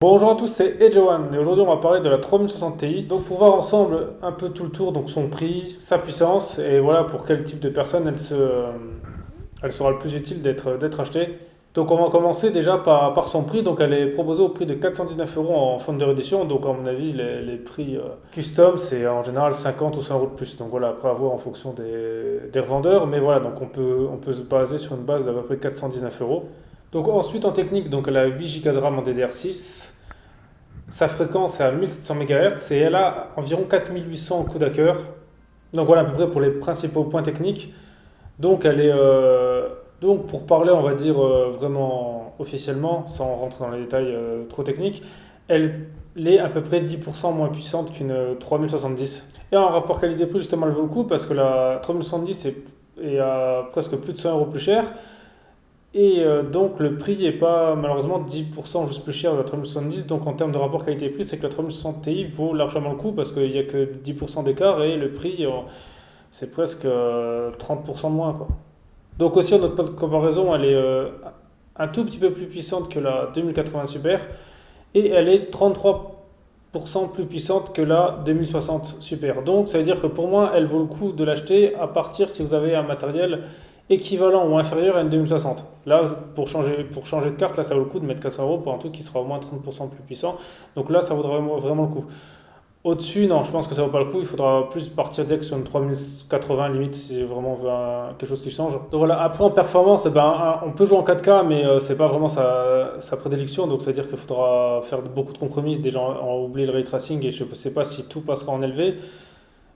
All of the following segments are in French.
Bonjour à tous, c'est Edgeone et aujourd'hui on va parler de la 3060 Ti. Donc pour voir ensemble un peu tout le tour, donc son prix, sa puissance et voilà pour quel type de personne elle sera le plus utile d'être achetée. Donc on va commencer déjà par son prix. Donc elle est proposée au prix de 419 euros en Founder Edition. Donc à mon avis les prix custom c'est en général 50 ou 100 euros de plus. Donc voilà, après avoir en fonction des revendeurs. Mais voilà, donc on peut se baser sur une base d'à peu près 419 euros. Donc ensuite en technique, donc elle a 8 Go de RAM en DDR6. Sa fréquence est à 1700 MHz et elle a environ 4800 coups à cœur. Donc voilà à peu près pour les principaux points techniques. Donc elle est donc pour parler on va dire vraiment officiellement, sans rentrer dans les détails trop techniques, elle est à peu près 10% moins puissante qu'une 3070. Et en rapport qualité-prix justement elle vaut le coup parce que la 3070 est à presque plus de 100 euros plus cher. Et donc le prix n'est pas malheureusement 10% juste plus cher de la 3070. Donc en termes de rapport qualité-prix, c'est que la 3060 Ti vaut largement le coup parce qu'il n'y a que 10% d'écart et le prix c'est presque 30% de moins quoi. Donc aussi en notre comparaison, elle est un tout petit peu plus puissante que la 2080 Super et elle est 33% plus puissante que la 2060 Super. Donc ça veut dire que pour moi, elle vaut le coup de l'acheter à partir si vous avez un matériel équivalent ou inférieur à une 2060. Là, pour changer de carte, là, ça vaut le coup de mettre 400 euros pour un truc qui sera au moins 30% plus puissant. Donc là, ça vaudra vraiment le coup. Au-dessus, non, je pense que ça vaut pas le coup. Il faudra plus partir direct sur une 3080 limite si vraiment on veut quelque chose qui change. Donc voilà, après en performance, eh ben, on peut jouer en 4K, mais c'est pas vraiment sa prédilection. Donc c'est-à-dire qu'il faudra faire beaucoup de compromis. Déjà, on oublie le ray tracing et je ne sais pas si tout passera en élevé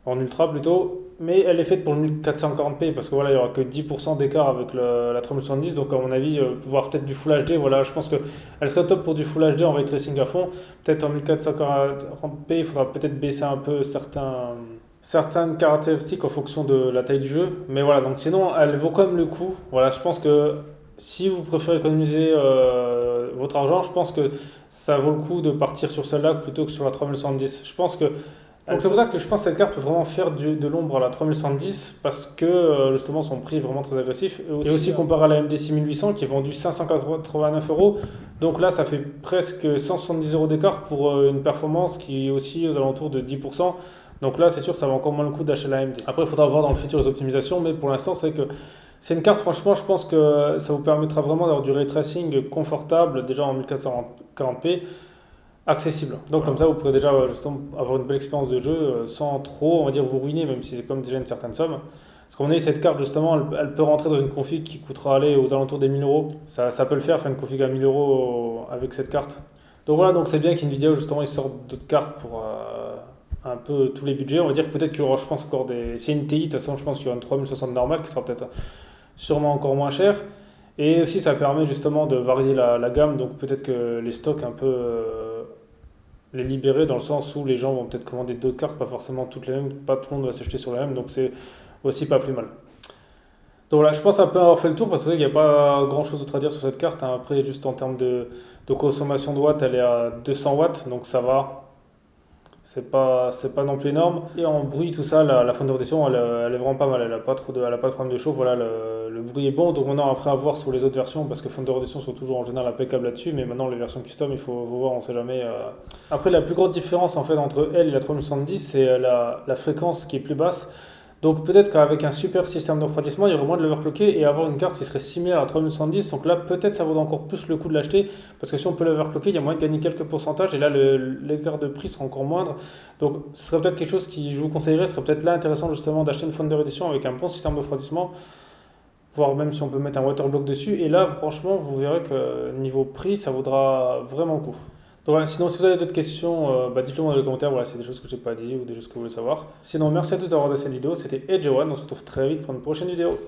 en ultra plutôt, mais elle est faite pour le 1440p parce que voilà, il y aura que 10% d'écart avec la 3070, donc à mon avis, voire peut-être du Full HD, voilà, je pense que elle serait top pour du Full HD en ray tracing à fond. Peut-être en 1440p, il faudra peut-être baisser un peu certaines caractéristiques en fonction de la taille du jeu, mais voilà, donc sinon, elle vaut quand même le coup. Voilà, je pense que si vous préférez économiser votre argent, je pense que ça vaut le coup de partir sur celle-là plutôt que sur la 3070. Je pense que donc c'est pour ça que je pense que cette carte peut vraiment faire de l'ombre à la 3110 parce que justement son prix est vraiment très agressif. Et aussi comparé à la MD 6800 qui est vendue 589 euros. Donc là ça fait presque 170 euros d'écart pour une performance qui est aussi aux alentours de 10%. Donc là c'est sûr ça va encore moins le coup d'acheter la AMD. Après il faudra voir dans le futur les optimisations, mais pour l'instant c'est une carte franchement je pense que ça vous permettra vraiment d'avoir du ray tracing confortable déjà en 1440p accessible. Donc comme ça, vous pourrez déjà justement avoir une belle expérience de jeu sans trop, on va dire, vous ruiner, même si c'est comme déjà une certaine somme. Parce qu'on est cette carte justement, elle peut rentrer dans une config qui coûtera aller aux alentours des 1000 euros. Ça peut le faire une config à 1000 euros avec cette carte. Donc voilà, donc c'est bien qu'NVIDIA justement ils sortent d'autres cartes pour un peu tous les budgets. On va dire que peut-être qu'il y aura, je pense, encore des. C'est une TI, de toute façon, je pense qu'il y aura une 3060 normale qui sera peut-être sûrement encore moins chère. Et aussi, ça permet justement de varier la gamme. Donc peut-être que les stocks un peu les libérer dans le sens où les gens vont peut-être commander d'autres cartes, pas forcément toutes les mêmes, pas tout le monde va s'acheter sur la même, donc c'est aussi pas plus mal. Donc voilà, je pense un peu avoir fait le tour parce que c'est vrai qu'il n'y a pas grand chose d'autre à dire sur cette carte, hein. Après, juste en termes de consommation de watts, elle est à 200 watts, donc ça va. C'est pas non plus énorme. Et en bruit, tout ça, la Founder Edition, elle est vraiment pas mal. Elle a pas de problème de chauffe. Voilà, le bruit est bon. Donc maintenant, après, à voir sur les autres versions, parce que Founder Edition sont toujours en général impeccables là-dessus. Mais maintenant, les versions custom, il faut voir, on sait jamais. Après, la plus grande différence en fait entre elle et la 3070, c'est la fréquence qui est plus basse. Donc peut-être qu'avec un super système de refroidissement, il y aurait moins de l'overclocker et avoir une carte qui serait similaire à la 3070. Donc là, peut-être ça vaut encore plus le coup de l'acheter parce que si on peut l'overclocker, il y a moyen de gagner quelques pourcentages et là, l'écart de prix sera encore moindre. Donc ce serait peut-être quelque chose qui, je vous conseillerais, ce serait peut-être là intéressant justement d'acheter une Founder Edition avec un bon système de refroidissement, voire même si on peut mettre un waterblock dessus. Et là, franchement, vous verrez que niveau prix, ça vaudra vraiment le coup. Donc voilà, sinon, si vous avez d'autres questions, dites-le moi dans les commentaires. Voilà, c'est des choses que je n'ai pas dit ou des choses que vous voulez savoir. Sinon, merci à tous d'avoir regardé cette vidéo. C'était Edge One. On se retrouve très vite pour une prochaine vidéo.